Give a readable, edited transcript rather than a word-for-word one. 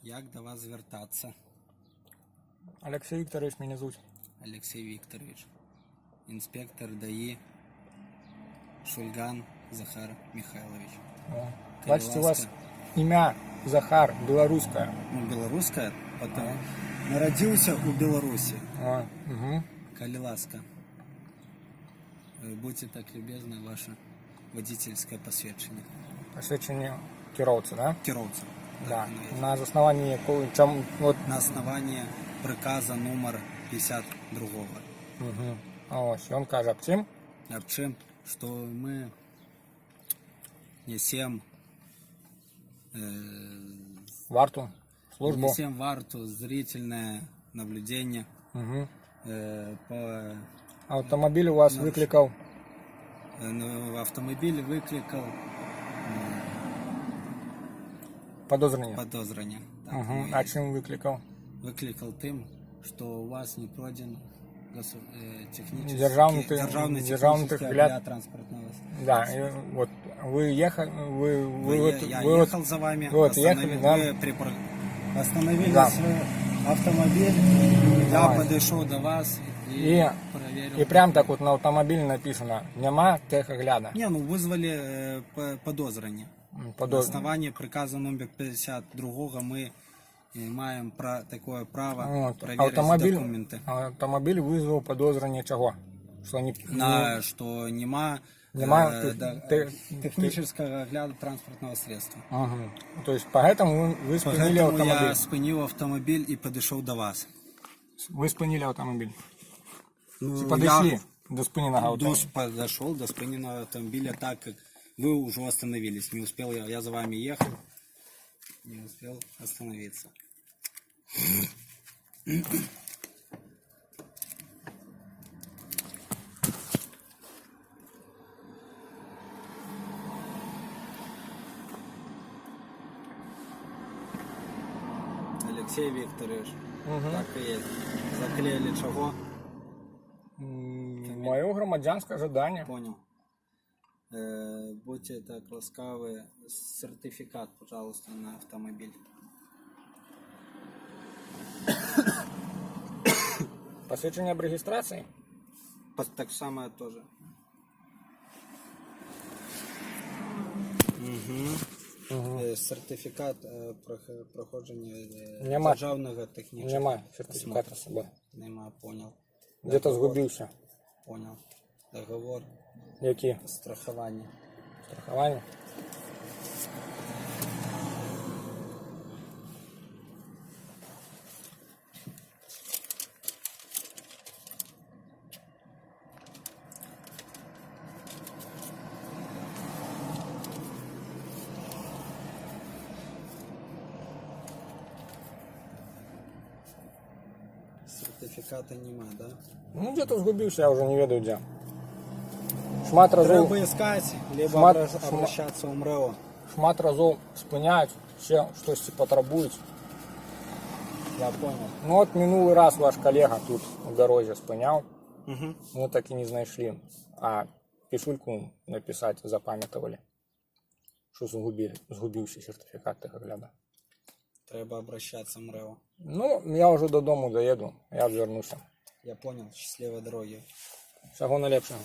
Як до вас звертатися? Олексій Вікторович мене звуть. Олексій Вікторович. Інспектор ДАІ Шульган Захар Михайлович. О. Бачите, у вас ім'я Захар, білоруське. Ну, белорусская, потом народился у Беларуси. Угу. Коли ласка. Будьте так любезны, ваше водительское посвідчення. Посвідчення керовця, да? Керовца. Да. На основании вот. На основании приказа номер 52. Угу. Ось, він каже, чим? Об чем, что мы несем Варту, службу. несем варту, зрительное наблюдение Угу. по Автомобіль у вас викликав. автомобиль выкликал Подозрення. подозрення. Так, Угу. ну, А чим викликав? Викликав тим, що у вас не пройден технический Державний технический огляд огляд транспортного. Да, и вот вы ехали, Я вы ехал за вами, вот ехали, да? вы остановили Да. свой автомобиль, я Давай. подошел до вас и И проверил. И прям так вот на автомобиле написано, нема техогляда. Не, ну вызвали подозрение. На основании приказа номер 52 мы маем такое право Вот. проверить документы. Автомобіль визвав подозрення чого? Що Что нема технического огляда транспортного средства. Ага. То есть поэтому вы спинили Поэтому автомобиль. я спинил автомобиль и подошел до вас. Вы спинили автомобиль. Ну, Подошли до спиненного я автомобиля. подошел до спиненного автомобиля, так как вы уже остановились. Не успел я за вами ехал, не успел остановиться. Алексей Викторович, так и есть. Заклеили чего? Моє громадянське жадання. Понял. Будьте так ласкавы, сертификат, пожалуйста, на автомобиль. Посвідчення об реєстрації? Так самое тоже. Сертифікат проходження державного технічного. Нема сертифіката з собою. Нема, понял. Де-то згубився. Понял. Договор. Які? Страхування. Страхування? Сертифіката нема, да? Ну, где-то сгубился, я уже не ведаю где. Шмат разов, Треба искать, либо обращаться в МРЕО. шмат разов спиняють, ще щось потребують. Я понял. Ну от минулий раз ваш колега тут у дорозі спиняв, Угу. ми так і не знайшли. А пишульку написати запам'ятовали, що згубився сертифікат техогляду. Треба обращаться в МРЕО. Ну, я вже додому доїду, я вернуся. Я понял. Счастливой дороги. Всього найлепшого.